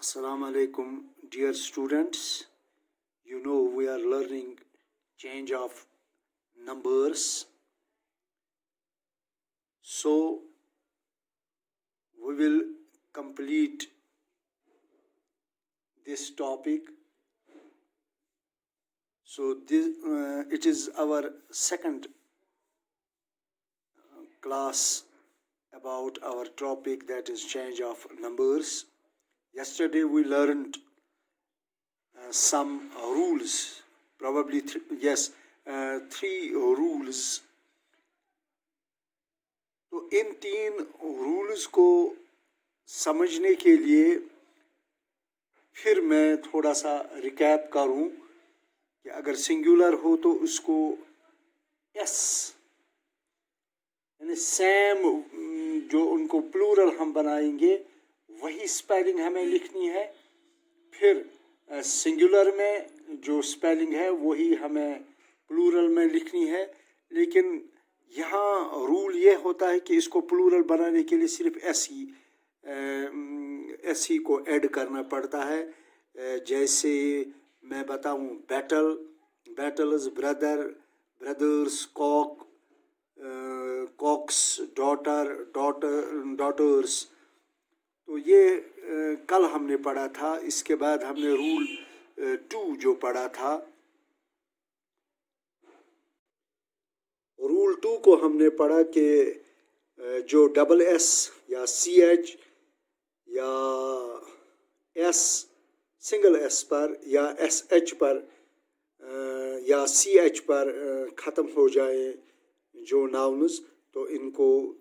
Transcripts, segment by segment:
Assalamu alaikum, dear students. You know we are learning change of numbers. So we will complete this topic. So this it is our second class about our topic, that is change of numbers. Yesterday we learned some rules, probably three rules. तो इन तीन rules को समझने के लिए फिर मैं थोड़ा सा रिकैप करूं कि अगर सिंगुलर हो तो उसको एस यानी सेम, जो उनको प्लूरल हम बनाएंगे वही स्पेलिंग हमें लिखनी है। फिर सिंगुलर में जो स्पेलिंग है वही हमें प्लूरल में लिखनी है। लेकिन यहाँ रूल ये होता है कि इसको प्लूरल बनाने के लिए सिर्फ एस ही को ऐड करना पड़ता है। जैसे मैं बताऊँ बैटल्स, ब्रदर्स, कॉक्स, डॉटर्स। तो ये कल हमने पढ़ा था। इसके बाद हमने रूल 2 जो पढ़ा था, रूल 2 को हमने पढ़ा कि जो डबल एस या सी एच या एस सिंगल एस पर या एस एच पर या सी एच पर ख़त्म हो जाए जो नाउन्स, तो इनको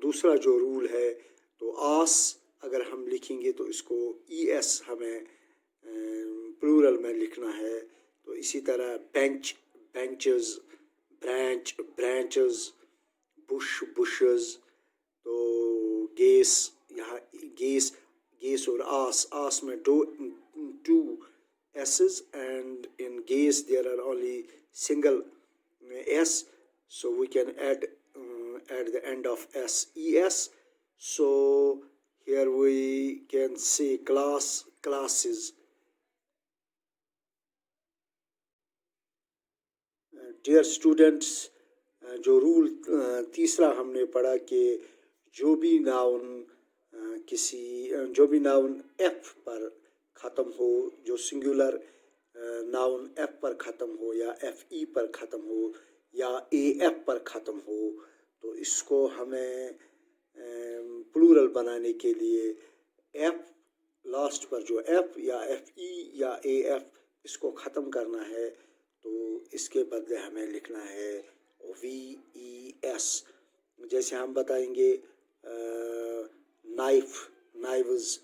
दूसरा जो रूल है, तो आस अगर हम लिखेंगे तो इसको ई एस हमें प्लूरल में लिखना है। तो इसी तरह बेंचेस, branches, bushes, तो यहाँ गेस और आस में two s's, and in guess there are only single s, so we can add the end of ses. So here we can say classes. Dear students, जो रूल तीसरा हमने पढ़ा कि जो भी नाउन एफ पर ख़त्म हो, जो सिंगुलर नाउन एफ पर ख़त्म हो या एफ ई पर ख़त्म हो या ए एफ पर ख़त्म हो, तो इसको हमें प्लूरल बनाने के लिए एफ लास्ट पर जो एफ या एफ ई या ए एफ इसको ख़त्म करना है, तो इसके बदले हमें लिखना है VES। जैसे हम बताएंगे नाइव्स,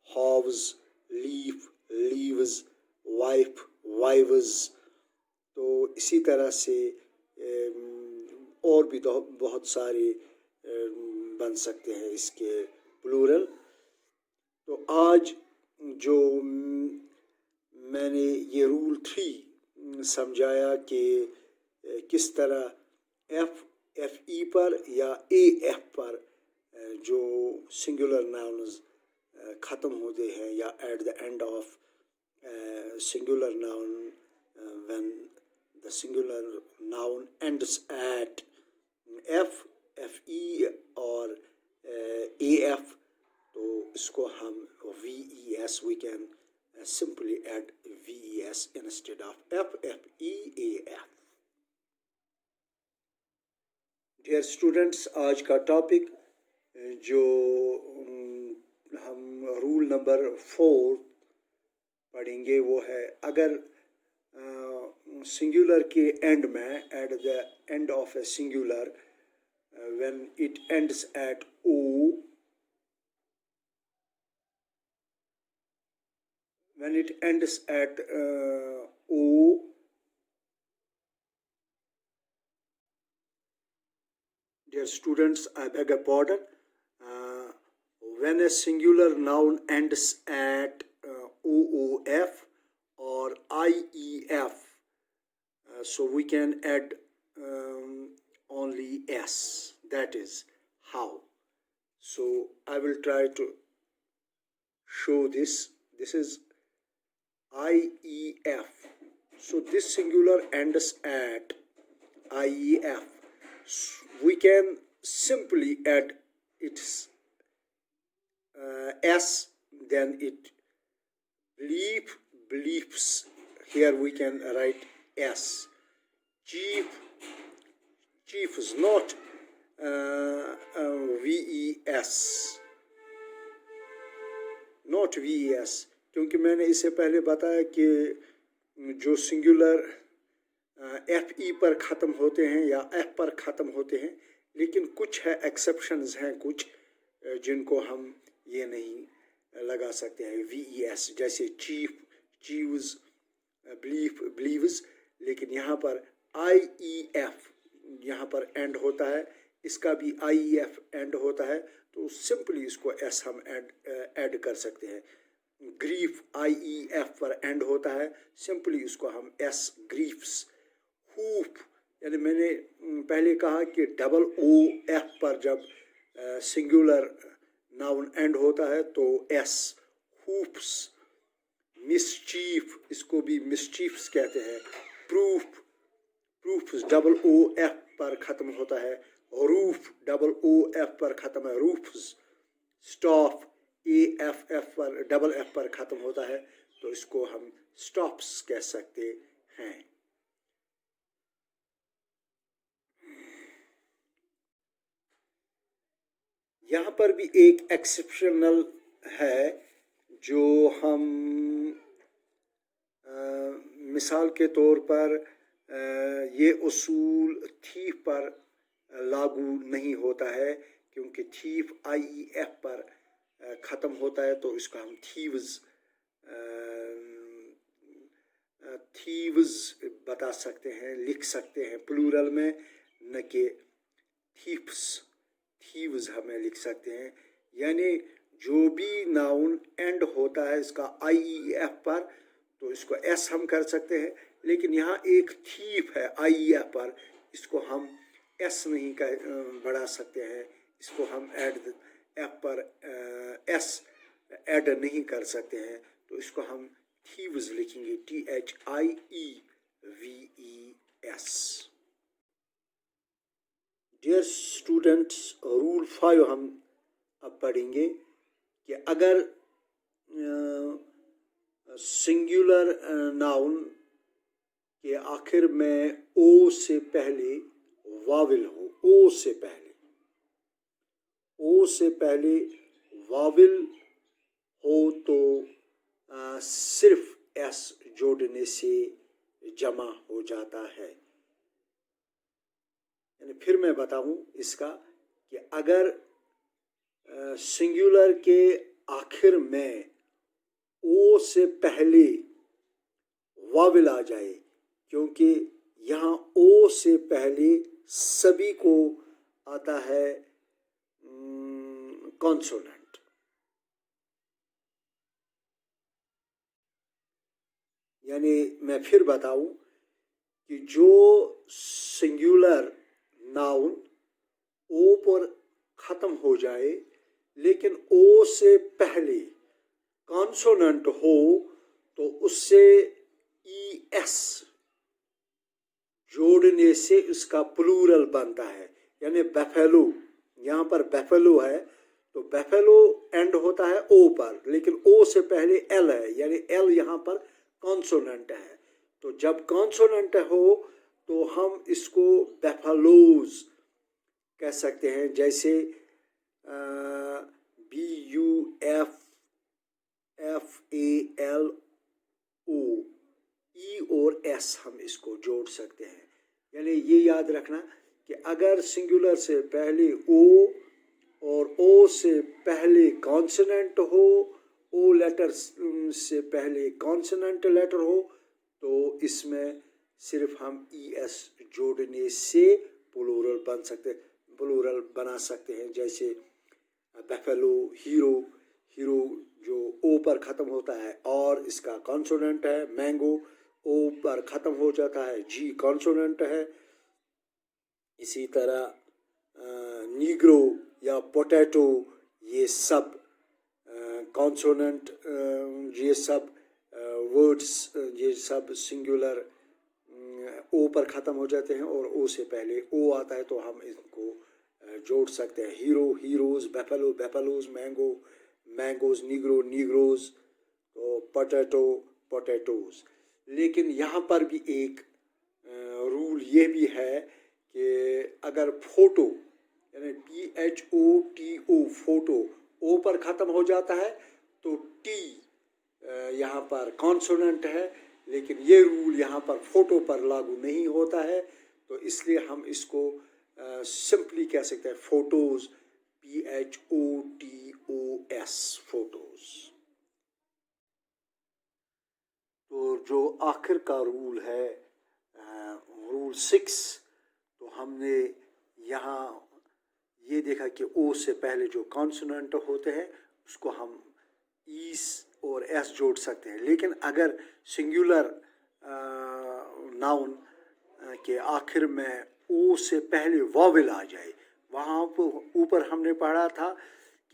हॉव्स, लीव्स, वाइव्स। तो इसी तरह से और भी बहुत सारे बन सकते हैं इसके प्लूरल। तो आज जो मैंने ये रूल 3 समझाया कि किस तरह एफ ई पर या ए एफ पर जो सिंगुलर नाउन्स ख़त्म होते हैं या at the end of singular noun, when the singular noun ends at F E और ए एफ, तो इसको हम VES, we can simply add VES instead of FEAF. Dear students, आज का टॉपिक जो हम रूल नंबर 4 पढ़ेंगे वो है, अगर सिंगुलर के एंड में, at the end of a singular, when it ends at O, when it ends at O, dear students, I beg your pardon, when a singular noun ends at OOF or IEF, so we can add only S. That is how. So I will try to show this. This is IEF. So this singular ends at IEF. We can simply add its S, then it bleeps. Here we can write S. Chief is not VES, not VES, क्योंकि मैंने इससे पहले बताया कि जो singular FE पर ख़त्म होते हैं या F पर ख़त्म होते हैं, लेकिन कुछ है एक्सेप्शंस हैं कुछ जिनको हम ये नहीं लगा सकते हैं VES, जैसे चीफ, चीव्स, ब्लीव्स, लेकिन यहाँ पर IEF यहाँ पर एंड होता है, इसका भी IEF एंड होता है, तो सिंपली इसको S हम ऐड कर सकते हैं. ग्रीफ IEF पर एंड होता है, सिंपली इसको हम S ग्रीफ्स. हूप, यानी मैंने पहले कहा कि डबल OF पर जब सिंगुलर नाउन एंड होता है तो S. हूप्स. मिसचीफ, इसको भी मिसचीफ्स कहते हैं. प्रूफ डबल OF पर ख़त्म होता है. रूफ डबल OF पर ख़त्म है, रूफ्स. स्टॉप AFF पर डबल F पर ख़त्म होता है, तो इसको हम स्टॉप्स कह सकते हैं. यहाँ पर भी एक एक्सेप्शनल है जो हम मिसाल के तौर पर ये उसूल थीफ पर लागू नहीं होता है, क्योंकि थीफ IEF पर ख़त्म होता है, तो इसको हम थीव्स बता सकते हैं, लिख सकते हैं प्लूरल में, न कि थीव्स हमें लिख सकते हैं. यानी जो भी नाउन एंड होता है इसका IEF पर, तो इसको S हम कर सकते हैं, लेकिन यहाँ एक थीफ है IEF पर, इसको हम S नहीं बढ़ा सकते हैं, इसको हम F पर S ऐड नहीं कर सकते हैं, तो इसको हम थीव्स लिखेंगे, THIEVES. डियर स्टूडेंट्स, रूल 5 हम अब पढ़ेंगे कि अगर सिंगुलर नाउन के आखिर में O से पहले वाविल हो, O से पहले वाविल हो तो सिर्फ S जोड़ने से जमा हो जाता है. यानी फिर मैं बताऊं इसका कि अगर सिंगुलर के आखिर में O से पहले वाविल आ जाए, क्योंकि यहाँ O से पहले सभी को आता है कॉन्सोनेंट. यानी मैं फिर बताऊं कि जो सिंगुलर नाउन O पर ख़त्म हो जाए, लेकिन O से पहले कॉन्सोनेंट हो, तो उससे ES जोड़ने से इसका प्लूरल बनता है. यानी बेफेलो, यहाँ पर बेफेलो है, तो बेफेलो एंड होता है O पर, लेकिन O से पहले L है, यानी L यहाँ पर कॉन्सोनेंट है. तो जब कॉन्सोनेंट हो तो हम इसको बेफेलोज कह सकते हैं, जैसे BUFFALO, E और S हम इसको जोड़ सकते हैं. यानी ये याद रखना कि अगर सिंगुलर से पहले O और O से पहले कॉन्सोनेंट हो, O लेटर से पहले कॉन्सोनेंट लेटर हो, तो इसमें सिर्फ हम ES जोड़ने से प्लूरल बना सकते हैं. जैसे बेफेलो, हीरो जो O पर ख़त्म होता है और इसका कॉन्सोनेंट है. मैंगो O पर ख़त्म हो जाता है, G कॉन्सोनेंट है. इसी तरह नीग्रो या पोटैटो, ये सब कॉन्सोनेंट, ये सब वर्ड्स, ये सब सिंगुलर ओ पर ख़त्म हो जाते हैं और ओ से पहले ओ आता है, तो हम इनको जोड़ सकते हैं. Hero, heroes, buffalo, buffaloes, mango, mangoes, negro, negroes, तो पोटैटो, पोटैटोज़. लेकिन यहाँ पर भी एक रूल ये भी है कि अगर फोटो यानी PHOTO फोटो ओ पर ख़त्म हो जाता है तो टी यहाँ पर कॉन्सोनेंट है, लेकिन ये रूल यहाँ पर फोटो पर लागू नहीं होता है, तो इसलिए हम इसको सिंपली कह सकते हैं फोटोज़, PHOTOS, फोटोज़. तो जो आखिर का रूल है, रूल 6, तो हमने यहाँ ये देखा कि ओ से पहले जो कॉन्सोनेंट होते हैं उसको हम ईस और एस जोड़ सकते हैं. लेकिन अगर सिंगुलर नाउन के आखिर में ओ से पहले वॉवेल आ जाए, वहाँ पर ऊपर हमने पढ़ा था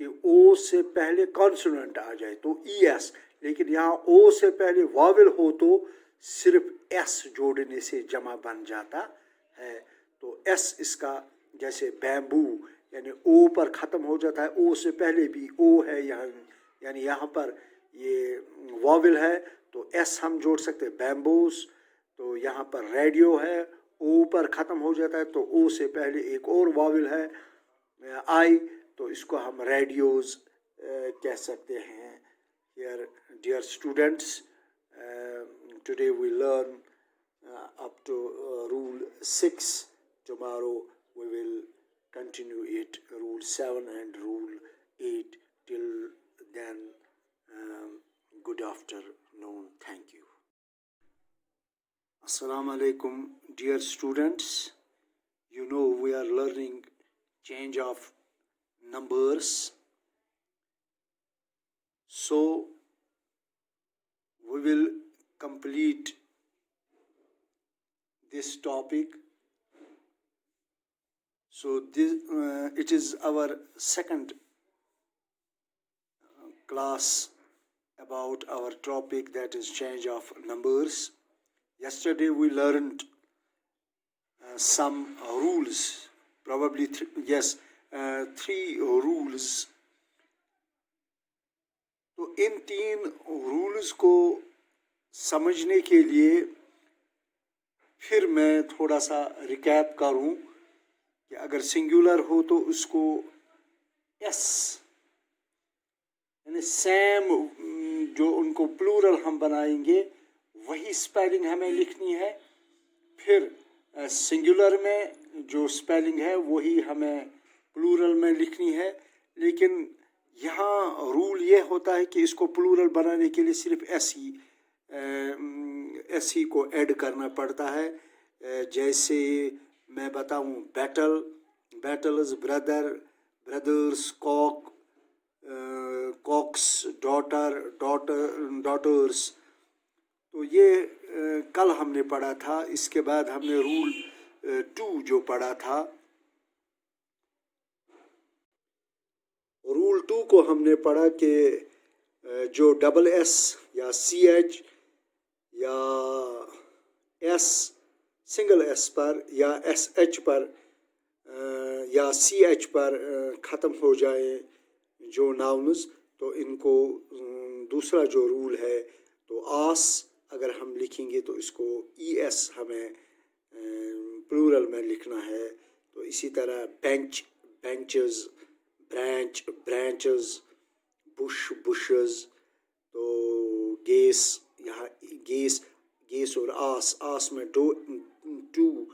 कि ओ से पहले कॉन्सोनेंट आ जाए तो ES, लेकिन यहाँ ओ से पहले वॉवेल हो तो सिर्फ एस जोड़ने से जमा बन जाता है. तो एस इसका, जैसे बैम्बू यानी ओ पर ख़त्म हो जाता है, ओ से पहले भी ओ है यहाँ, यानी यहाँ पर ये वॉवेल है तो एस हम जोड़ सकते हैं बैम्बूस. तो यहाँ पर रेडियो है, ओ पर ख़त्म हो जाता है तो ओ से पहले एक और वॉवेल है आई, तो इसको हम रेडियोज़ कह सकते हैं. Here, dear students, today we learn up to rule 6. Tomorrow we will continue it, rule 7 and rule 8. Till then, good afternoon. Thank you. Assalamu alaikum, dear students. You know we are learning change of numbers. So we will complete this topic. So this it is our second class about our topic, that is change of numbers. Yesterday we learned some rules, probably three rules. तो इन 3 rules को समझने के लिए फिर मैं थोड़ा सा recap करूं कि अगर सिंगुलर हो तो उसको एस यानी सेम, जो उनको प्लूरल हम बनाएंगे वही स्पेलिंग हमें लिखनी है. फिर सिंगुलर में जो स्पेलिंग है वही हमें प्लूरल में लिखनी है. लेकिन यहाँ रूल ये होता है कि इसको प्लूरल बनाने के लिए सिर्फ एस ही को ऐड करना पड़ता है. जैसे मैं बताऊँ battle, battles, brother, brothers, cock, cocks, daughter, daughters. तो ये कल हमने पढ़ा था. इसके बाद हमने रूल 2 जो पढ़ा था, रूल 2 को हमने पढ़ा कि जो डबल एस या CH या एस सिंगल एस पर या SH पर या CH पर ख़त्म हो जाए जो नाउन्स, तो इनको दूसरा जो रूल है तो आस अगर हम लिखेंगे तो इसको ES हमें प्लूरल में लिखना है. तो इसी तरह bench, benches, branch, branches, Bush, bushes. तो गेस, यहाँ गेस, गेस और आस में 2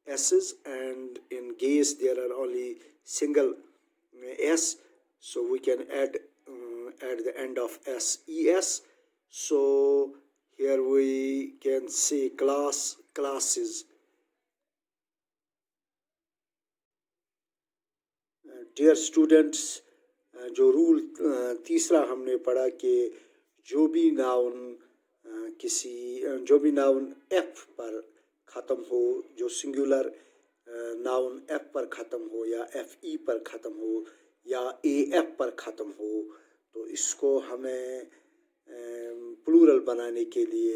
S's, and in geese there are only single S, so we can add at the end of SES. So here we can say class, classes. Dear students, जो rule तीसरा हमने पढ़ा कि जो भी नाउन F पर ख़त्म हो, जो सिंगुलर नाउन F पर ख़त्म हो या FE पर ख़त्म हो या AF पर ख़त्म हो, تو اس کو ہمیں پلورل بنانے کے لیے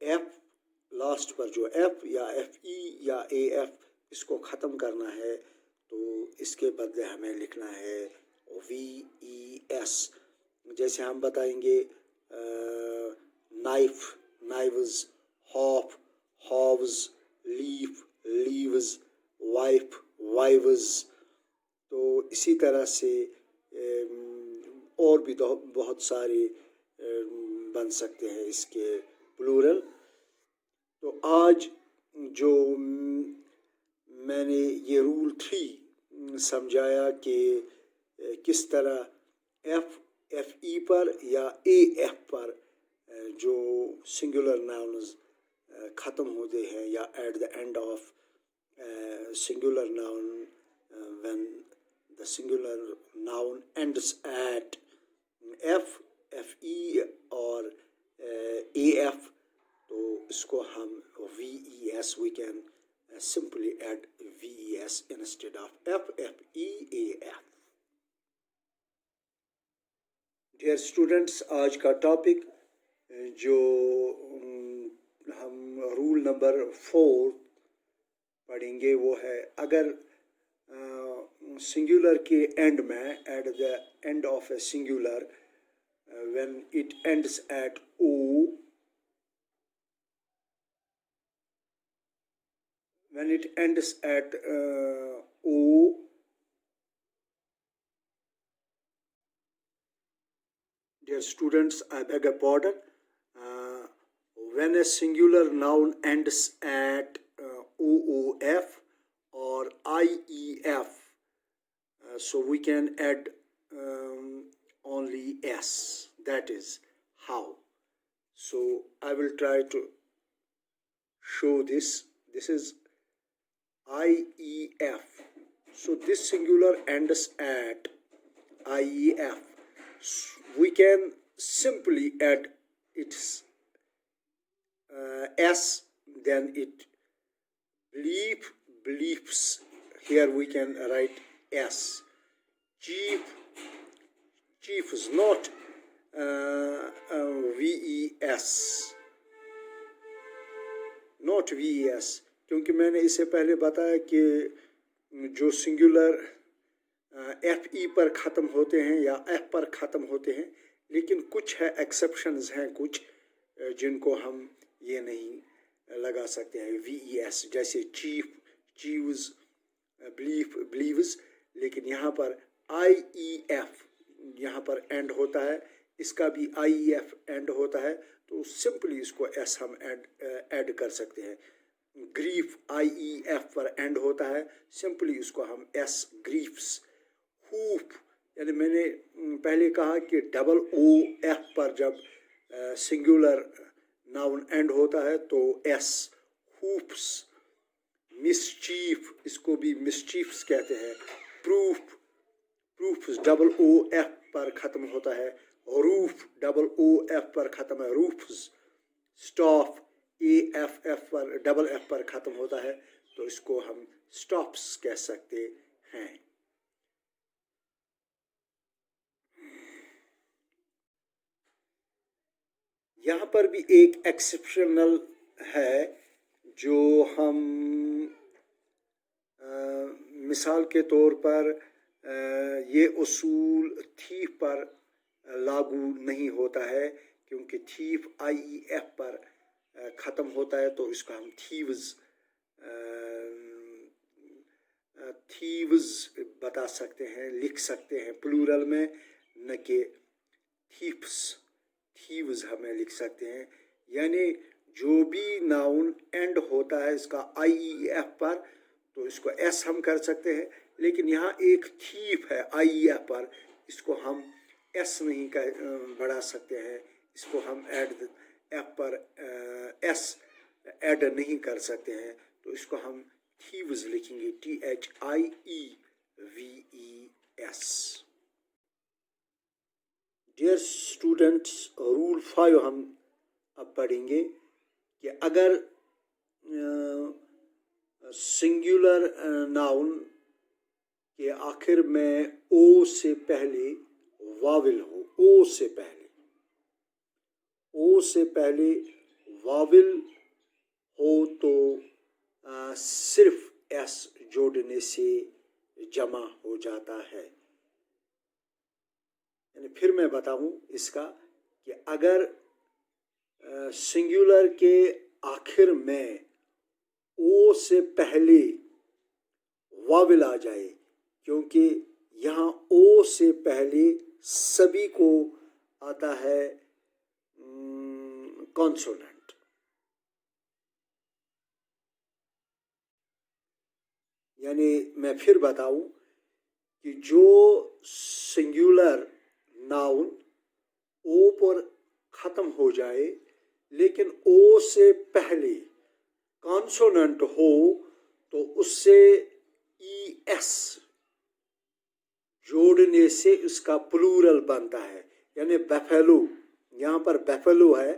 ایف لاسٹ پر جو ایف یا ایف ای یا اے ایف اس کو ختم کرنا ہے، تو اس کے بدلے ہمیں لکھنا ہے وی ای ایس. جیسے ہم بتائیں گے knife knives, half halves, leaf leaves, wife wives. تو اسی طرح سے اور بھی بہت سارے بن سکتے ہیں اس کے پلورل. تو آج جو میں نے یہ رول 3 سمجھایا کہ کس طرح ایف ای پر یا اے ایف پر جو سنگولر ناؤنز ختم ہوتے ہیں یا at the end of singular noun when the singular noun ends at F E اور اے ایف، تو اس کو ہم V E S we can simply add VES instead of FFEAF. Dear students، آج کا ٹاپک جو ہم رول نمبر 4 پڑھیں گے وہ ہے اگر سنگولر کے اینڈ میں at the end of a singular when it ends at O when it ends at O, dear students, I beg your pardon, when a singular noun ends at OOF or IEF, so we can add only S. That is how. So I will try to show this. This is IEF. So this singular ends at IEF. We can simply add its S, then it beliefs. Here we can write S. Chief is not VES. Not VES. کیونکہ میں نے اس سے پہلے بتایا کہ جو singular F E پر ختم ہوتے ہیں یا ایف پر ختم ہوتے ہیں، لیکن کچھ ہے ایکسیپشنز ہیں کچھ جن کو ہم یہ نہیں لگا سکتے ہیں وی ای ایس، جیسے چیف چیوز، بلیوز. لیکن یہاں پر آئی ای ایف یہاں پر اینڈ ہوتا ہے، اس کا بھی آئی ای ایف اینڈ ہوتا ہے، تو سمپلی اس کو ایس ہم ایڈ کر سکتے ہیں. گریف آئی ای ایف پر اینڈ ہوتا ہے، سمپلی اس کو ہم ایس گریفس. ہوپ یعنی میں نے پہلے کہا کہ ڈبل او ایف پر جب سنگولر ناؤن اینڈ ہوتا ہے تو ایس ہوپس. مسچیف اس کو بھی مسچیفس کہتے ہیں. پروف ڈبل او ایف پر ختم ہوتا ہے. روف ڈبل او ایف پر ختم ہے، roofs. Staff A F F پر ڈبل ایف پر ختم ہوتا ہے، تو اس کو ہم اسٹاپس کہہ سکتے ہیں. یہاں پر بھی ایک ایکسیپشنل ہے جو ہم مثال کے طور پر یہ اصول تھیف پر لاگو نہیں ہوتا ہے، کیونکہ تھیف آئی ای ایف پر ختم ہوتا ہے، تو اس کو ہم تھیوز بتا سکتے ہیں، لکھ سکتے ہیں پلورل میں، نہ کہ تھیوز ہمیں لکھ سکتے ہیں. یعنی جو بھی ناؤن اینڈ ہوتا ہے اس کا آئی ای ایف پر، تو اس کو ایس ہم کر سکتے ہیں. لیکن یہاں ایک تھیف ہے آئی ای ایف پر، اس کو ہم ایس نہیں بڑھا سکتے ہیں، اس کو ہم ایف پر ایس ایڈ نہیں کر سکتے ہیں، تو اس کو ہم تھیوز لکھیں گے، THIEVES. ڈیئر اسٹوڈنٹس، رول 5 ہم اب پڑھیں گے کہ اگر سنگولر ناؤن کے آخر میں او سے پہلے واول ہو. ओ से पहले वाविल हो तो सिर्फ एस जोड़ने से जमा हो जाता है। यानी फिर मैं बताऊं इसका कि अगर सिंगुलर के आखिर में ओ से पहले वाविल आ जाए, क्योंकि यहाँ ओ से पहले सभी को आता है कॉन्सोनेंट। यानी मैं फिर बताऊं कि जो सिंगुलर नाउन ओ पर ख़त्म हो जाए लेकिन ओ से पहले कॉन्सोनेंट हो तो उससे ई एस जोड़ने से उसका प्लूरल बनता है। यानी बेफेलो, यहाँ पर बेफेलो है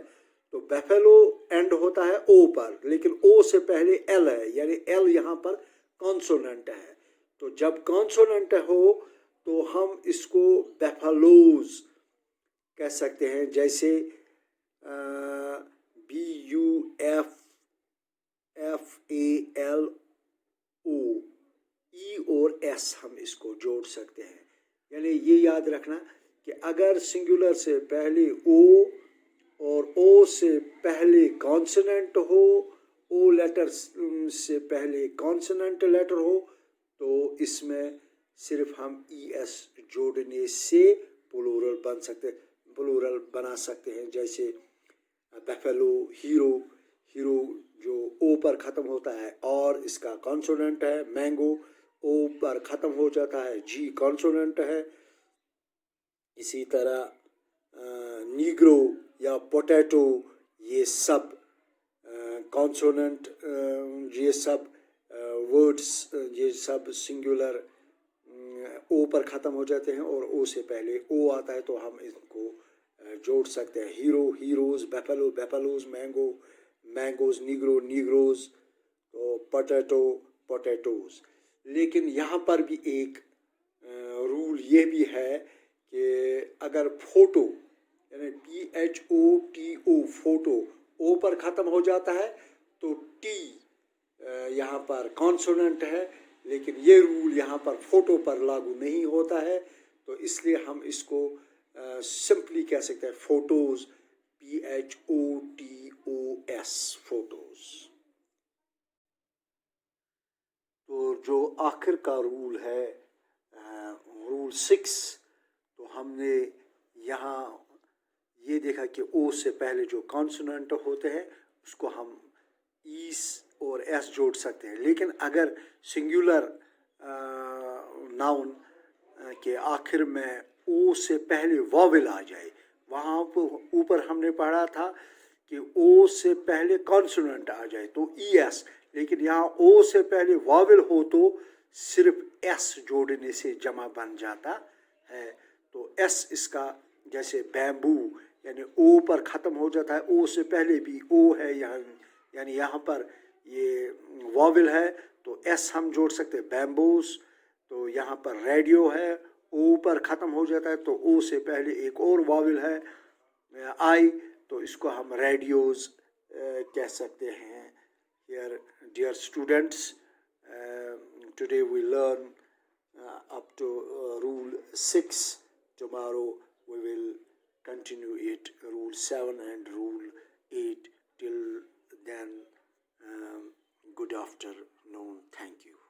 तो बेफेलो एंड होता है ओ पर, लेकिन ओ से पहले एल है, यानी एल यहाँ पर कॉन्सोनेंट है। तो जब कॉन्सोनेंट हो तो हम इसको बेफेलोज कह सकते हैं, जैसे BUFFALO, ई और एस हम इसको जोड़ सकते हैं। यानी ये याद रखना कि अगर सिंगुलर से पहले ओ और ओ से पहले कॉन्सोनेंट हो, ओ लेटर से पहले कॉन्सोनेंट लेटर हो, तो इसमें सिर्फ हम ई एस जोड़ने से प्लूरल बना सकते हैं। जैसे बेफेलो, हीरो, हीरो जो ओ पर ख़त्म होता है और इसका कॉन्सोनेंट है। मैंगो ओ पर ख़त्म हो जाता है, जी कॉन्सोनेंट है। इसी तरह नीग्रो या पोटैटो, ये सब कॉन्सोनेंट, ये सब वर्ड्स, ये सब सिंगुलर ओ पर ख़त्म हो जाते हैं और ओ से पहले ओ आता है, तो हम इनको जोड़ सकते हैं। Hero, heroes, buffalo, buffaloes, mango, mangoes, negro, negroes, तो पोटैटो, पोटैटोज़। लेकिन यहाँ पर भी एक रूल ये भी है कि अगर फोटो, यानी PHOTO, फोटो ओ पर ख़त्म हो जाता है तो टी यहाँ पर कॉन्सोनेंट है, लेकिन ये रूल यहाँ पर फोटो पर लागू नहीं होता है, तो इसलिए हम इसको सिंपली कह सकते हैं फोटोज़, PHOTOS, फोटोज़। तो जो आखिर का रूल है, रूल 6, तो हमने यहाँ ये देखा कि ओ से पहले जो कॉन्सोनेंट होते हैं उसको हम ई और एस जोड़ सकते हैं। लेकिन अगर सिंगुलर नाउन के आखिर में ओ से पहले वाविल आ जाए, वहाँ पर ऊपर हमने पढ़ा था कि ओ से पहले कॉन्सोनेंट आ जाए तो ई एस, लेकिन यहाँ ओ से पहले वाविल हो तो सिर्फ एस जोड़ने से जमा बन जाता है। तो एस इसका, जैसे बैम्बू, यानी ओ पर ख़त्म हो जाता है, ओ से पहले भी ओ है यहाँ, यानी यहाँ पर ये वाविल है तो एस हम जोड़ सकते हैं, बैम्बूस। तो यहाँ पर रेडियो है, ओ पर ख़त्म हो जाता है तो ओ से पहले एक और वाविल है आई, तो इसको हम रेडियोज़ कह सकते हैं। Here, dear students, today we learn up to rule 6. Tomorrow we will continue it, rule 7 and rule 8. Till then, good afternoon. Thank you.